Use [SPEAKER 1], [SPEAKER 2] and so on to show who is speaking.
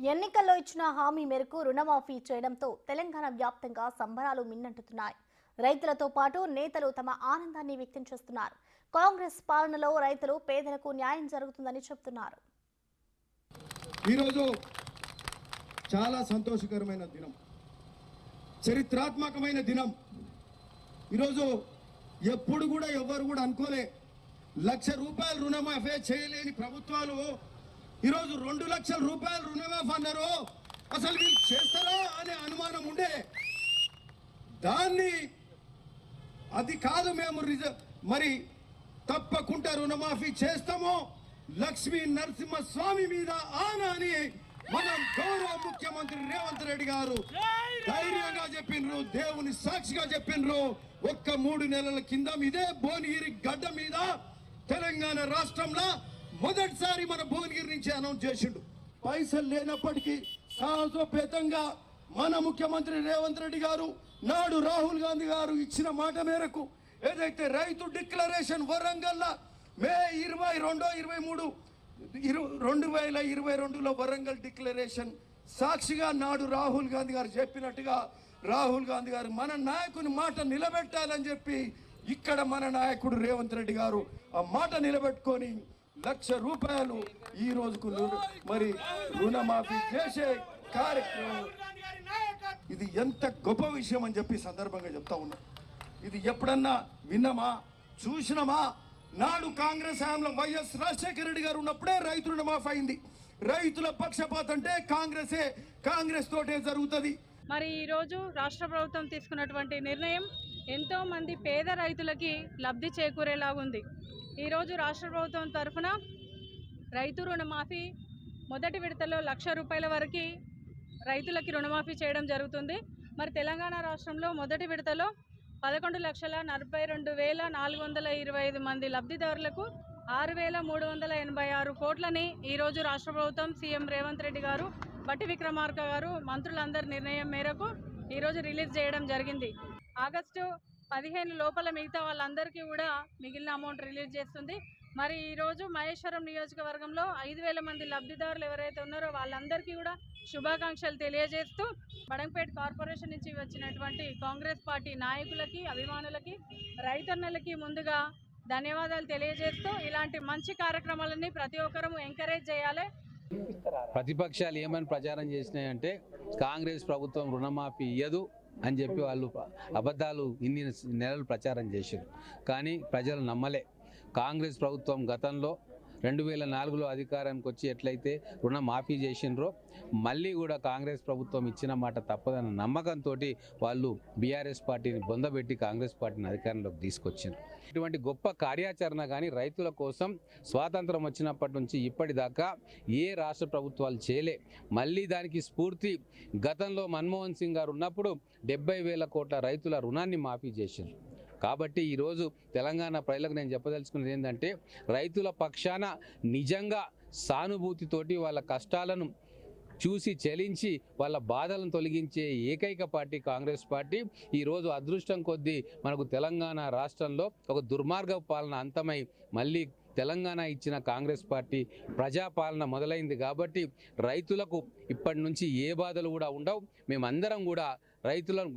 [SPEAKER 1] ఎన్నికల్లో ఇచ్చిన హామీ మేరకు రుణమాఫీ చేయడంతో తెలంగాణ వ్యాప్తంగా సంబరాలు మిన్నంటున్నాయి. రైతులతో పాటు నేతలు తమ ఆనందాన్ని వ్యక్తం చేస్తున్నారు. కాంగ్రెస్ పాలనలో రైతులు పేదలకు న్యాయం జరుగుతుందని చెబుతున్నారు.
[SPEAKER 2] ఈరోజు చాలా సంతోషకరమైన దినం, చరిత్రాత్మకమైన దినం. ఈరోజు ఎప్పుడు కూడా ఎవరు కూడా అనుకోలే 1,00,000 రూపాయలు రుణమాఫీ చేయలేని ప్రభుత్వాలు ఈరోజు 2 లక్షల రూపాయలు రుణమాఫీ అన్నారు. అసలు వీళ్ళు చేస్తారా అనే అనుమానం ఉండే. దాన్ని అది కాదు, మేము మరి తప్పకుండా రుణమాఫీ చేస్తాము, లక్ష్మీ నరసింహస్వామి మీద ఆన అని మనం గౌరవ ముఖ్యమంత్రి రేవంత్ రెడ్డి గారు ధైర్యంగా చెప్పిండ్రు, దేవుని సాక్షిగా చెప్పిండ్రు. ఒక్క 3 నెలల కింద ఇదే భువనగిరి గడ్డ మీద తెలంగాణ రాష్ట్రంలో మొదటిసారి మన భువనగిరి నుంచి అనౌన్స్ చేసిండు. పైసలు లేనప్పటికీ సహజోపేతంగా మన ముఖ్యమంత్రి రేవంత్ రెడ్డి గారు నాడు రాహుల్ గాంధీ గారు ఇచ్చిన మాట మేరకు ఏదైతే రైతు డిక్లరేషన్ వరంగల్ మే 22, 2022లో వరంగల్ డిక్లరేషన్ సాక్షిగా నాడు రాహుల్ గాంధీ గారు చెప్పినట్టుగా రాహుల్ గాంధీ గారు మన నాయకుని మాట నిలబెట్టాలని చెప్పి ఇక్కడ మన నాయకుడు రేవంత్ రెడ్డి గారు ఆ మాట నిలబెట్టుకొని 1,00,000 రూపాయలు ఈ రోజుకు మరి రుణమాఫీ చేసే కార్యక్రమం. ఇది ఎంత గొప్ప విషయం అని చెప్పి సందర్భంగా చెప్తా ఉన్నా. ఇది ఎప్పుడన్నా విన్నామా, చూసినామా? నాడు కాంగ్రెస్ హయాంలో వైఎస్ రాజశేఖర రెడ్డి గారు ఉన్నప్పుడే రైతు రుణమాఫీ అయింది. రైతుల పక్షపాతం అంటే కాంగ్రెస్ తోటే జరుగుతుంది.
[SPEAKER 3] మరి ఈరోజు రాష్ట్ర ప్రభుత్వం తీసుకున్నటువంటి నిర్ణయం ఎంతో మంది పేద రైతులకి లబ్ధి చేకూరేలాగుంది. ఈరోజు రాష్ట్ర ప్రభుత్వం తరఫున రైతు రుణమాఫీ మొదటి విడతలో 1,00,000 రూపాయల వరకు రైతులకి రుణమాఫీ చేయడం జరుగుతుంది. మరి తెలంగాణ రాష్ట్రంలో మొదటి విడతలో 11,42,425 మంది లబ్ధిదారులకు 6,386 కోట్లని ఈరోజు రాష్ట్ర ప్రభుత్వం సీఎం రేవంత్ రెడ్డి గారు, బట్టి విక్రమార్క గారు, మంత్రులందరి నిర్ణయం మేరకు ఈరోజు రిలీజ్ చేయడం జరిగింది. ఆగస్టు 15 లోపల మిగతా వాళ్ళందరికీ కూడా మిగిలిన అమౌంట్ రిలీజ్ చేస్తుంది. మరి ఈరోజు మహేశ్వరం నియోజకవర్గంలో 5,000 మంది లబ్ధిదారులు ఎవరైతే ఉన్నారో వాళ్ళందరికీ కూడా శుభాకాంక్షలు తెలియజేస్తూ బడంగపేట కార్పొరేషన్ నుంచి వచ్చినటువంటి కాంగ్రెస్ పార్టీ నాయకులకి, అభిమానులకి, రైతన్నలకి ముందుగా ధన్యవాదాలు తెలియజేస్తూ ఇలాంటి మంచి కార్యక్రమాలన్నీ ప్రతి ఒక్కరూ ఎంకరేజ్ చేయాలి.
[SPEAKER 4] ప్రతిపక్షాలు ఏమని ప్రచారం చేసినాయంటే కాంగ్రెస్ ప్రభుత్వం రుణమాఫీ ఇయ్యదు అని చెప్పి వాళ్ళు అబద్ధాలు ఇన్ని నెలలు ప్రచారం చేశారు. కానీ ప్రజలు నమ్మలే. కాంగ్రెస్ ప్రభుత్వం గతంలో 2004లో అధికారానికి వచ్చి ఎట్లయితే రుణమాఫీ చేసినరో మళ్ళీ కూడా కాంగ్రెస్ ప్రభుత్వం ఇచ్చిన మాట తప్పదన్న నమ్మకంతో వాళ్ళు బీఆర్ఎస్ పార్టీని బొందబెట్టి కాంగ్రెస్ పార్టీని అధికారంలోకి తీసుకొచ్చారు. ఇటువంటి గొప్ప కార్యాచరణ కానీ రైతుల కోసం స్వాతంత్రం వచ్చినప్పటి నుంచి ఇప్పటిదాకా ఏ రాష్ట్ర ప్రభుత్వాలు చేయలే. మళ్ళీ దానికి స్ఫూర్తి గతంలో మన్మోహన్ సింగ్ గారు ఉన్నప్పుడు 70,000 కోట్ల రైతుల రుణాన్ని మాఫీ చేశారు. కాబట్టి ఈరోజు తెలంగాణ ప్రజలకు నేను చెప్పదలుచుకున్నది ఏంటంటే రైతుల పక్షాన నిజంగా సానుభూతితోటి వాళ్ళ కష్టాలను చూసి చెలించి వాళ్ళ బాధలను తొలగించే ఏకైక పార్టీ కాంగ్రెస్ పార్టీ. ఈరోజు అదృష్టం కొద్దీ మనకు తెలంగాణ రాష్ట్రంలో ఒక దుర్మార్గ పాలన అంతమై మళ్ళీ తెలంగాణ ఇచ్చిన కాంగ్రెస్ పార్టీ ప్రజాపాలన మొదలైంది. కాబట్టి రైతులకు ఇప్పటి నుంచి ఏ బాధలు కూడా ఉండవు. మేమందరం కూడా రైతులను